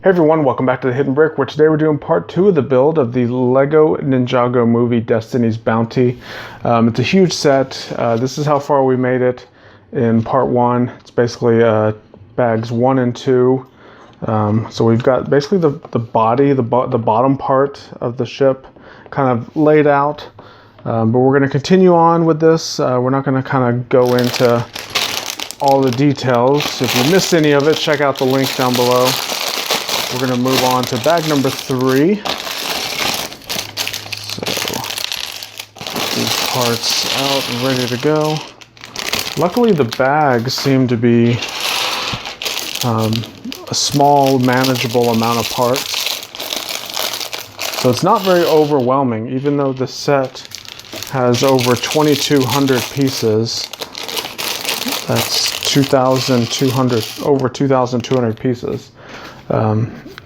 Hey everyone, welcome back to The Hidden Brick, where today we're doing part 2 of the build of the Lego Ninjago movie Destiny's Bounty. It's a huge set. This is how far we made it in part 1. It's basically bags 1 and 2. So we've got basically the body, the bottom part of the ship kind of laid out. But we're going to continue on with this. We're not going to kind of go into all the details. If you missed any of it, check out the link down below. We're going to move on to bag number 3. So, get these parts out and ready to go. Luckily, the bags seem to be a small, manageable amount of parts. So it's not very overwhelming, even though the set has over 2,200 pieces. That's over 2,200 pieces.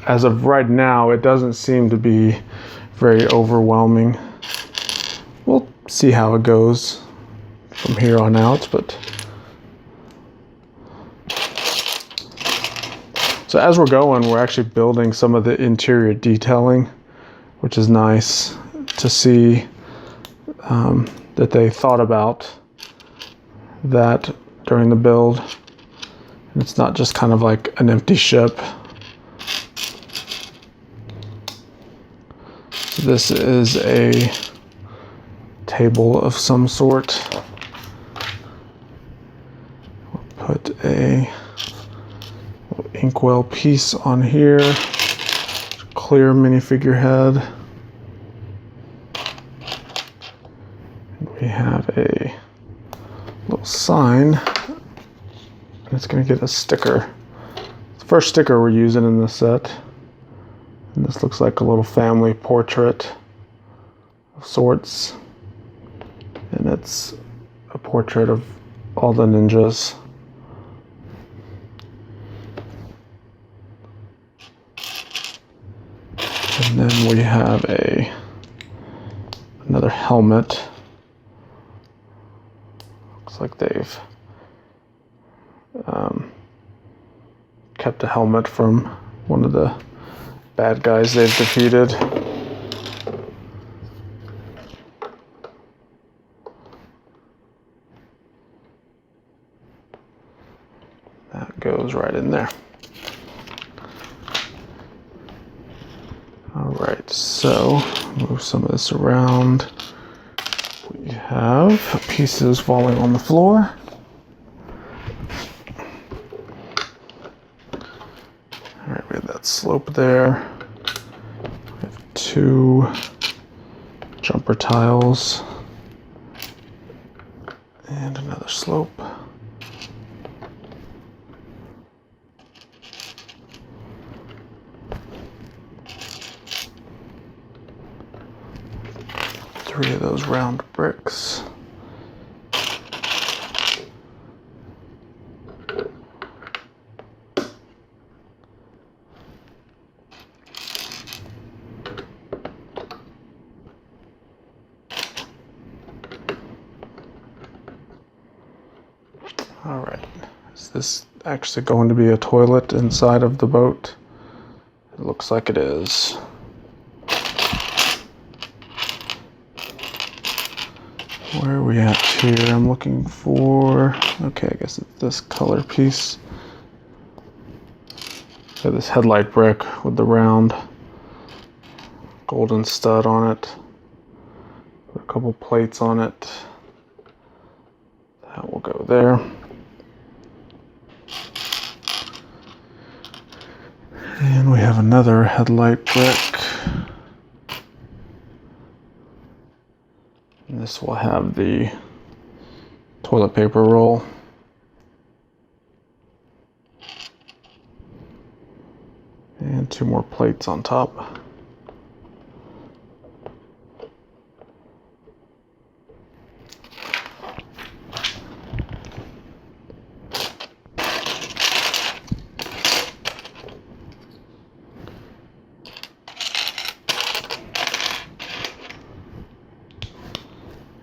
As of right now, it doesn't seem to be very overwhelming. We'll see how it goes from here on out, but so as we're going, we're actually building some of the interior detailing, which is nice to see that they thought about that during the build. It's not just kind of like an empty ship. This is a table of some sort. We'll put a inkwell piece on here. Clear minifigure head. We have a little sign. And it's going to get a sticker. It's the first sticker we're using in this set. And this looks like a little family portrait of sorts. And it's a portrait of all the ninjas. And then we have another helmet. Looks like they've kept a helmet from one of the bad guys they've defeated. That goes right in there. Alright, so move some of this around. We have pieces falling on the floor. Alright, we have that slope there. We have 2 jumper tiles. And another slope. Three of those round bricks. All right, is this actually going to be a toilet inside of the boat? It looks like it is. Where are we at here? I'm looking for, okay, I guess it's this color piece. Got this headlight brick with the round golden stud on it. Put a couple plates on it. That will go there. And we have another headlight brick. And this will have the toilet paper roll. And 2 more plates on top.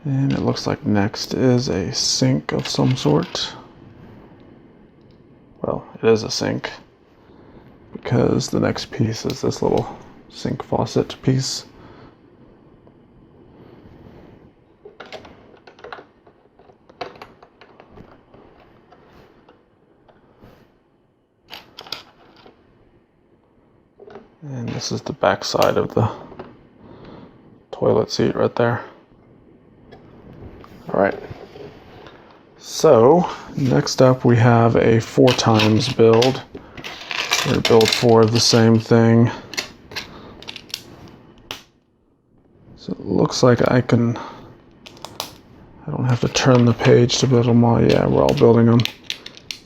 And it looks like next is a sink of some sort. Well, it is a sink. because the next piece is this little sink faucet piece. And this is the back side of the toilet seat right there. All right. So next up we have a 4x build. We're going to build 4 of the same thing. So it looks like I don't have to turn the page to build them all. Yeah, we're all building them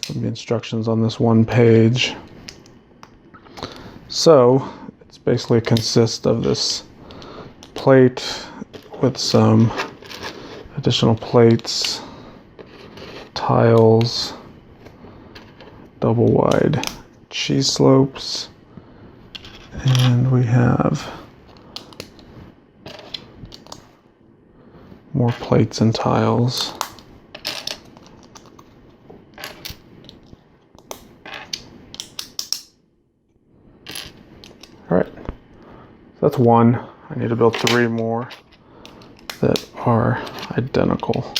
from the instructions on this one page. So it's basically consists of this plate with some additional plates, tiles, double wide cheese slopes, and we have more plates and tiles. All right, so that's 1. I need to build 3 more that are identical.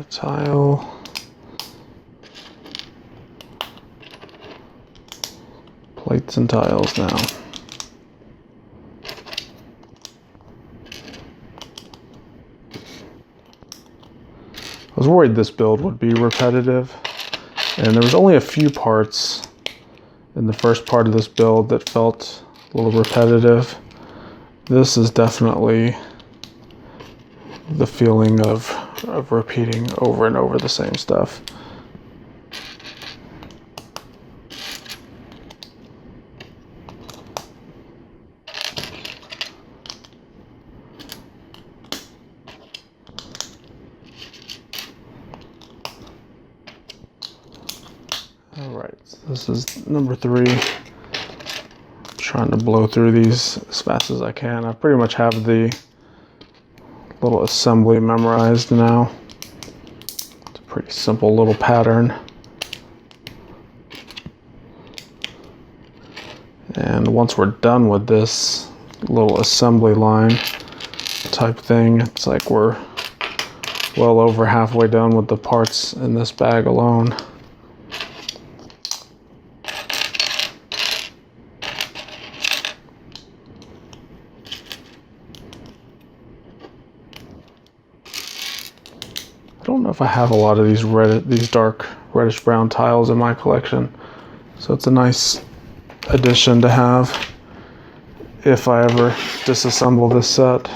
Tile, plates and tiles now. I was worried this build would be repetitive, and there was only a few parts in the first part of this build that felt a little repetitive. This is definitely the feeling of repeating over and over the same stuff. All right, so this is number 3. I'm trying to blow through these as fast as I can. I pretty much have the little assembly memorized now. It's a pretty simple little pattern. And once we're done with this little assembly line type thing, it's like we're well over halfway done with the parts in this bag alone. I don't know if I have a lot of these dark reddish brown tiles in my collection, so it's a nice addition to have if I ever disassemble this set.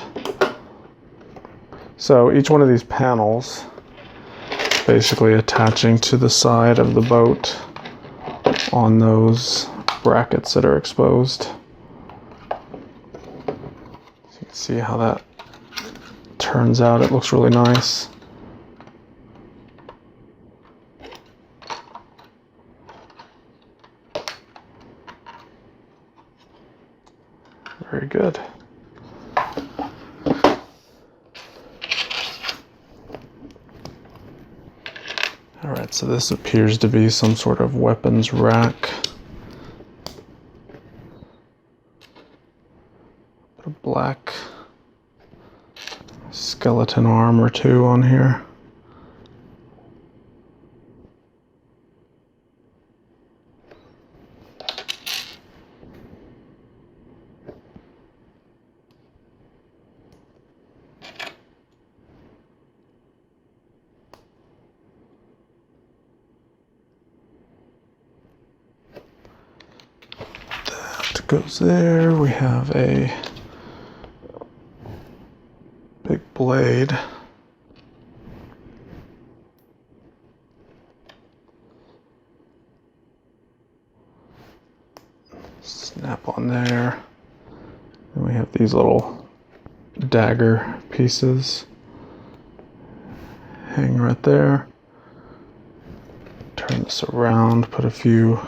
So each one of these panels is basically attaching to the side of the boat on those brackets that are exposed. So you can see how that turns out. It looks really nice. Very good. All right, so this appears to be some sort of weapons rack. A black skeleton arm or 2 on here. Goes there. We have a big blade. Snap on there. And we have these little dagger pieces hang right there. Turn this around, put a few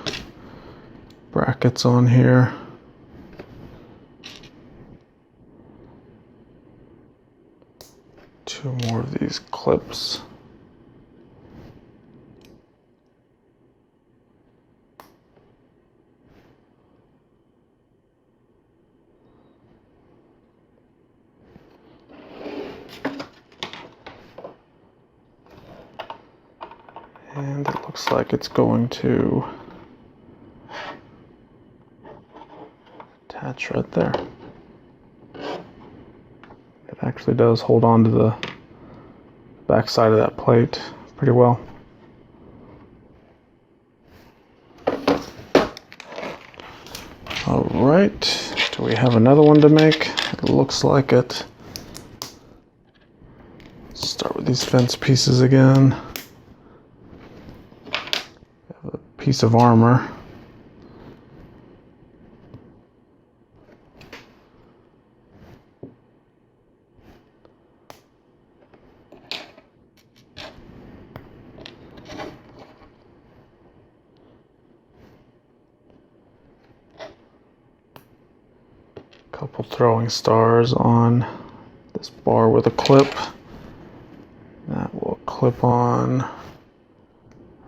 brackets on here. 2 more of these clips. And it looks like it's going to attach right there. It actually does hold on to the back side of that plate pretty well. All right, do we have another one to make? It looks like it. Start with these fence pieces again. Have a piece of armor. Couple throwing stars on this bar with a clip. That will clip on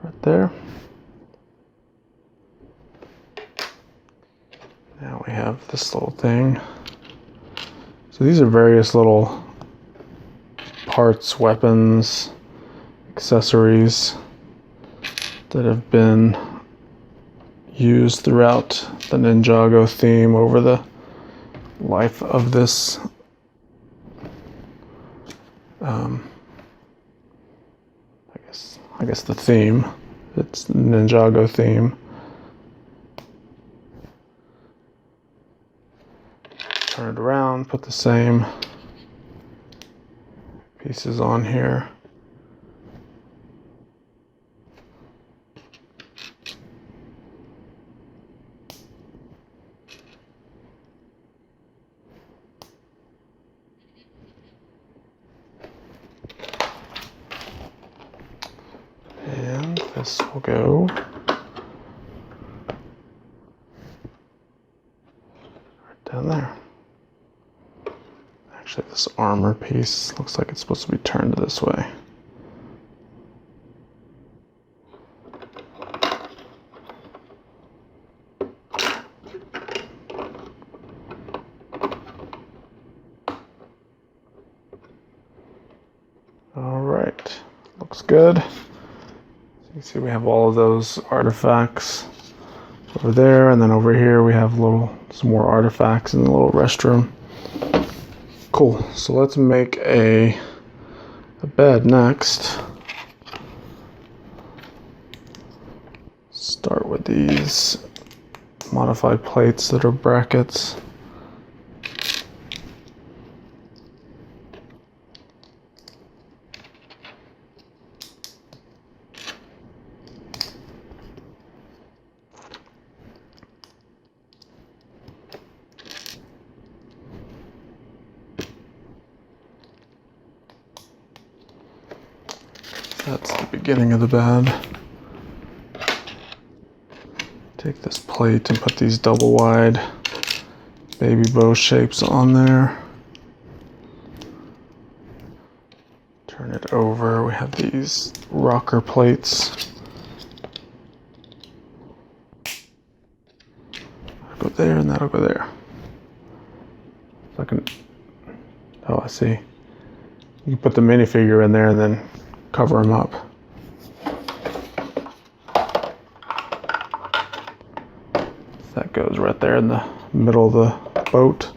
right there. Now we have this little thing. So these are various little parts, weapons, accessories that have been used throughout the Ninjago theme over the life of this I guess the theme. It's the Ninjago theme. Turn it around, put the same pieces on here. And this will go right down there. Actually, this armor piece looks like it's supposed to be turned this way. All right, looks good. You can see we have all of those artifacts over there, and then over here we have some more artifacts in the little restroom. Cool, so let's make a bed next. Start with these modified plates that are brackets. That's the beginning of the bed. Take this plate and put these double wide baby bow shapes on there. Turn it over. We have these rocker plates. That'll go there and that'll go there. So I can, oh, I see. You can put the minifigure in there and then cover them up. That goes right there in the middle of the boat.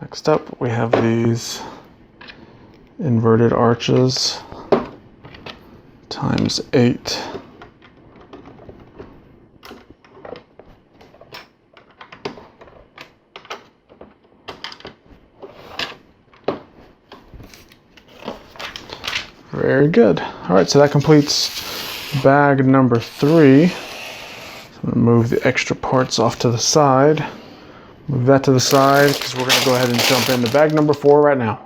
Next up, we have these inverted arches times 8. Very good. All right, so that completes bag number 3. So I'm going to move the extra parts off to the side. Move that to the side because we're going to go ahead and jump into bag number 4 right now.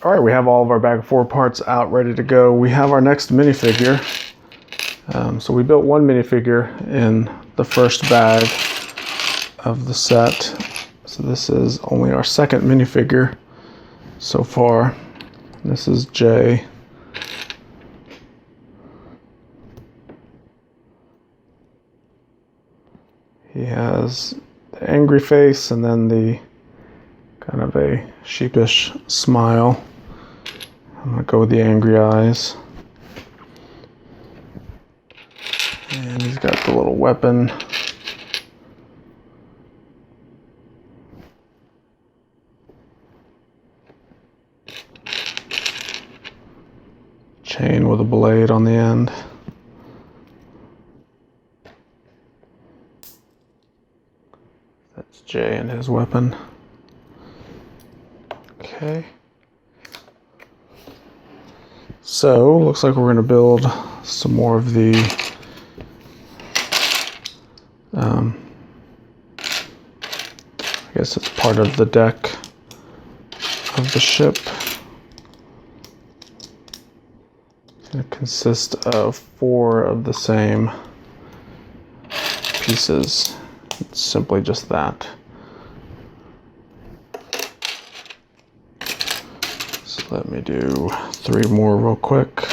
All right, we have all of our bag 4 parts out ready to go. We have our next minifigure. So we built one minifigure in the first bag of the set. So So this is only our second minifigure so far. This is Jay. He has the angry face and then the kind of a sheepish smile. I'm gonna go with the angry eyes. And he's got the little weapon. Chain with a blade on the end. That's Jay and his weapon. Okay. So, looks like we're going to build some more of the I guess it's part of the deck of the ship. It's going to consist of 4 of the same pieces. It's simply just that. So let me do 3 more real quick.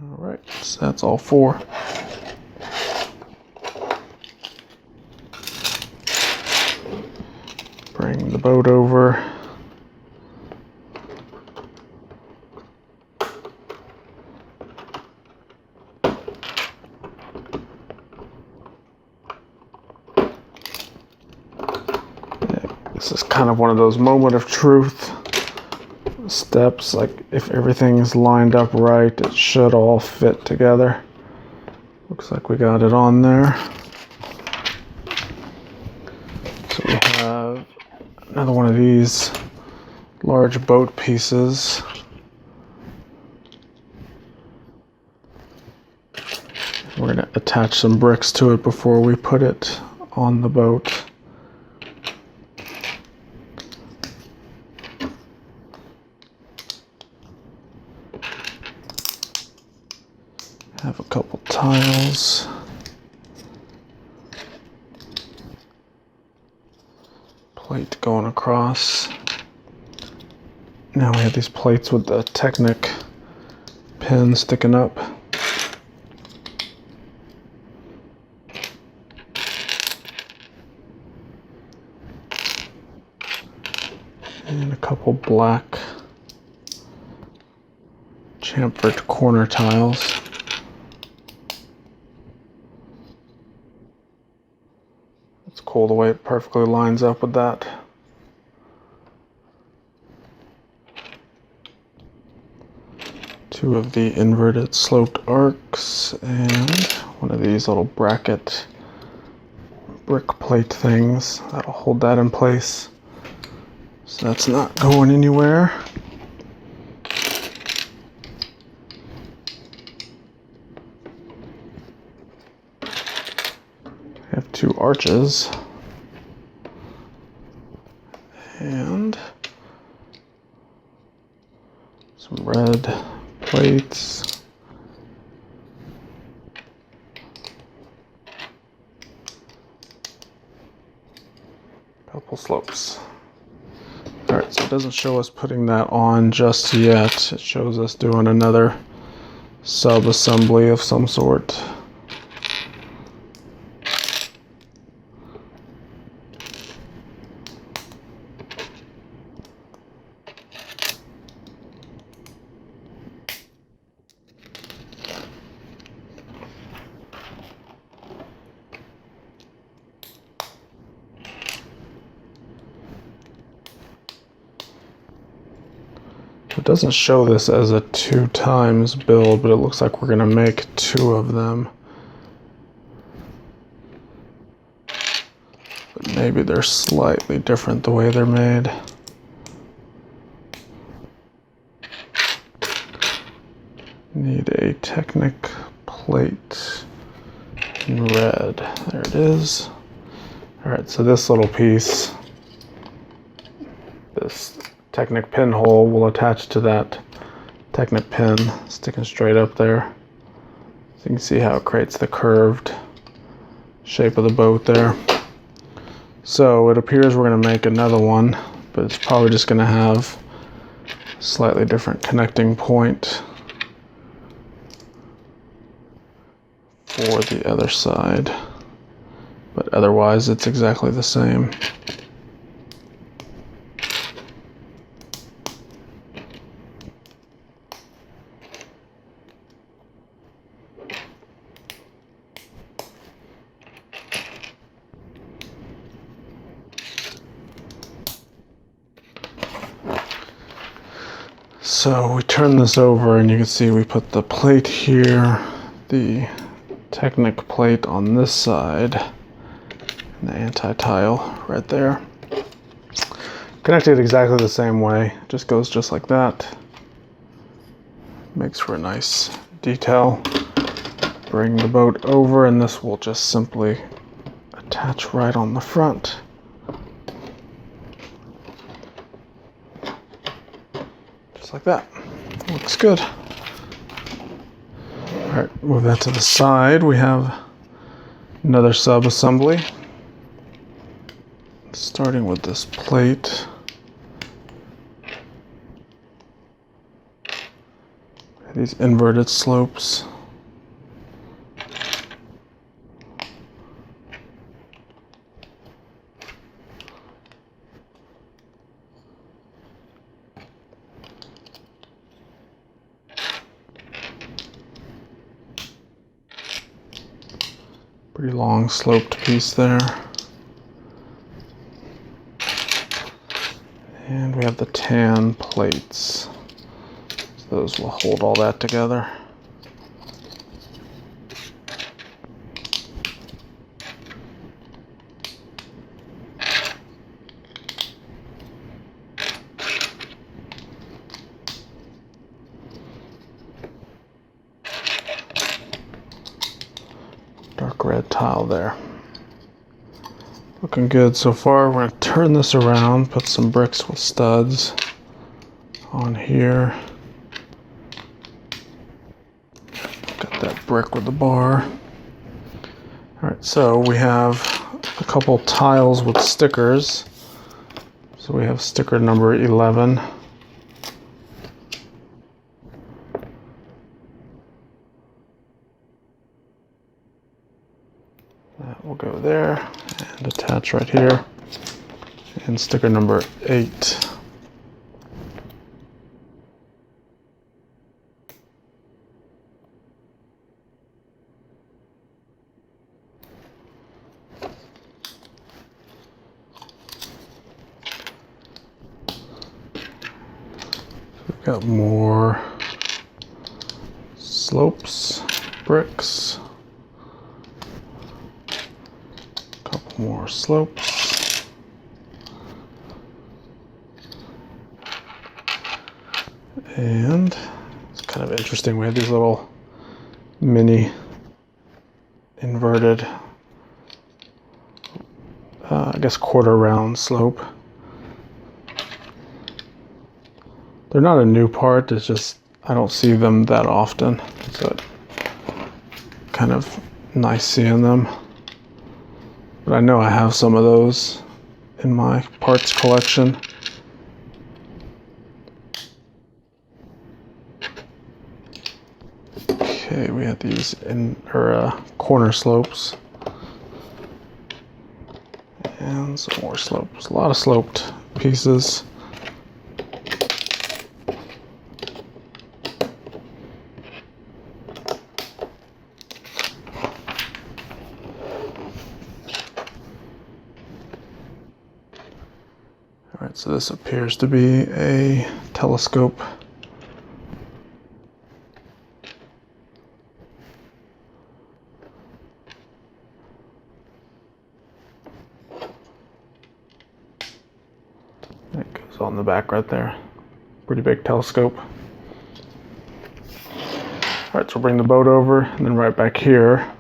Alright, so that's all 4. Bring the boat over. This is kind of one of those moment of truth steps, like if everything's lined up right, it should all fit together. Looks like we got it on there. So we have another one of these large boat pieces. We're going to attach some bricks to it before we put it on the boat. Have a couple tiles. Plate going across. Now we have these plates with the Technic pin sticking up. And a couple black chamfered corner tiles. It's cool the way it perfectly lines up with that. Two of the inverted sloped arcs and one of these little bracket brick plate things that'll hold that in place. So that's not going anywhere. We have 2 arches and some red plates. Couple slopes. Alright, so it doesn't show us putting that on just yet. It shows us doing another sub-assembly of some sort. It doesn't show this as a 2 times build, but it looks like we're going to make 2 of them. But maybe they're slightly different the way they're made. Need a Technic plate in red. There it is. All right, so this little piece, this Technic pinhole will attach to that Technic pin sticking straight up there. So you can see how it creates the curved shape of the boat there. So it appears we're going to make another one, but it's probably just going to have a slightly different connecting point for the other side. But otherwise it's exactly the same. So we turn this over and you can see we put the plate here, the Technic plate on this side, and the anti-tile right there. Connected exactly the same way, just goes just like that. Makes for a nice detail. Bring the boat over and this will just simply attach right on the front. Just like that. Looks good. Alright, move that to the side. We have another sub-assembly. Starting with this plate. These inverted slopes. Pretty long sloped piece there. And we have the tan plates. So those will hold all that together. Dark red tile there. Looking good so far. We're going to turn this around, put some bricks with studs on here. Got that brick with the bar. Alright, so we have a couple tiles with stickers. So we have sticker number 11. That will go there and attach right here. And sticker number 8. We've got more slopes, bricks. More slopes. And it's kind of interesting. We have these little mini inverted, I guess quarter round slope. They're not a new part, it's just I don't see them that often. So it's kind of nice seeing them. But I know I have some of those in my parts collection. Okay, we have these corner slopes. And some more slopes. A lot of sloped pieces. Alright, so this appears to be a telescope. It goes on the back right there. Pretty big telescope. All right, so bring the boat over, and then right back here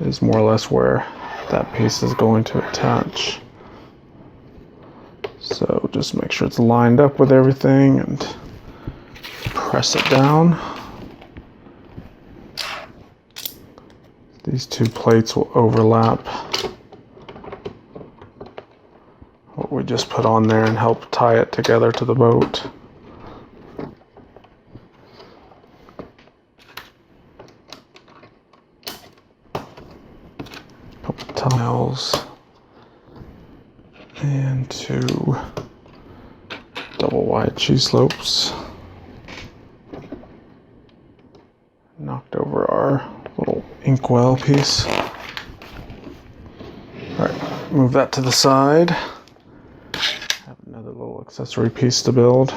is more or less where that piece is going to attach. So just make sure it's lined up with everything and press it down. These two plates will overlap what we just put on there and help tie it together to the boat. Couple tiles and 2 double wide cheese slopes. Knocked over our little inkwell piece. All right, move that to the side. Have another little accessory piece to build.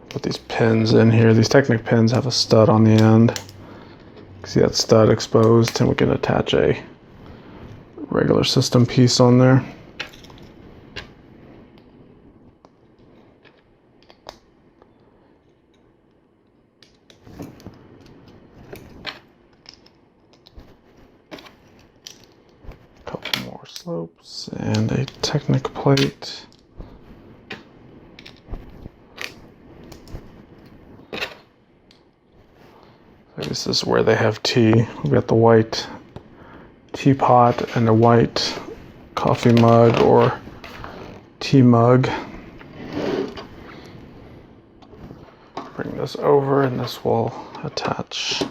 Put these pins in here. These Technic pins have a stud on the end. See that stud exposed, and we can attach a regular system piece on there. Couple more slopes and a Technic plate. This is where they have tea. We've got the white teapot and the white coffee mug or tea mug. Bring this over and this will attach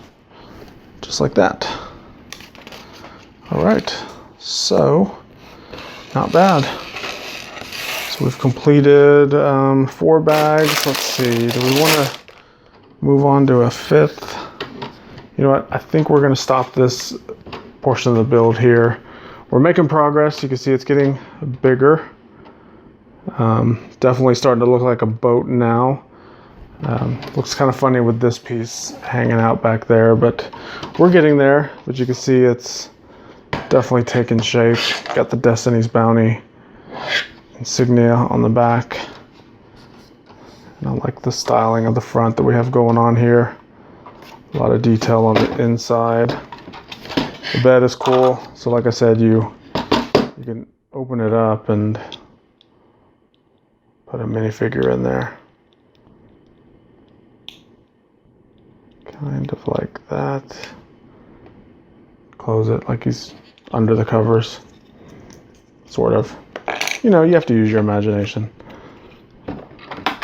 just like that. All right, so not bad. So we've completed 4 bags. Let's see, do we want to move on to a 5th? You know what, I think we're gonna stop this portion of the build here. We're making progress. You can see it's getting bigger. Definitely starting to look like a boat now. Looks kind of funny with this piece hanging out back there, but we're getting there. But you can see it's definitely taking shape. Got the Destiny's Bounty insignia on the back. And I like the styling of the front that we have going on here. A lot of detail on the inside. The bed is cool. So like I said, you can open it up and put a minifigure in there. Kind of like that. Close it like he's under the covers. Sort of. You know, you have to use your imagination.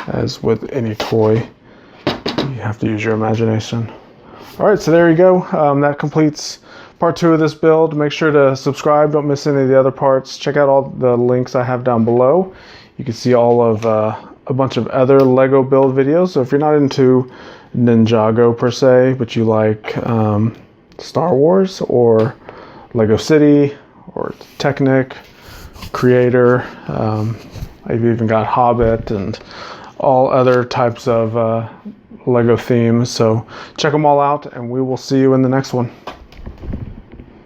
As with any toy, you have to use your imagination. All right, so there you go. That completes part 2 of this build. Make sure to subscribe. Don't miss any of the other parts. Check out all the links I have down below. You can see all of a bunch of other Lego build videos. So if you're not into Ninjago per se, but you like Star Wars or Lego City or Technic, Creator, I've even got Hobbit and all other types of Lego themes. So check them all out, and we will see you in the next one.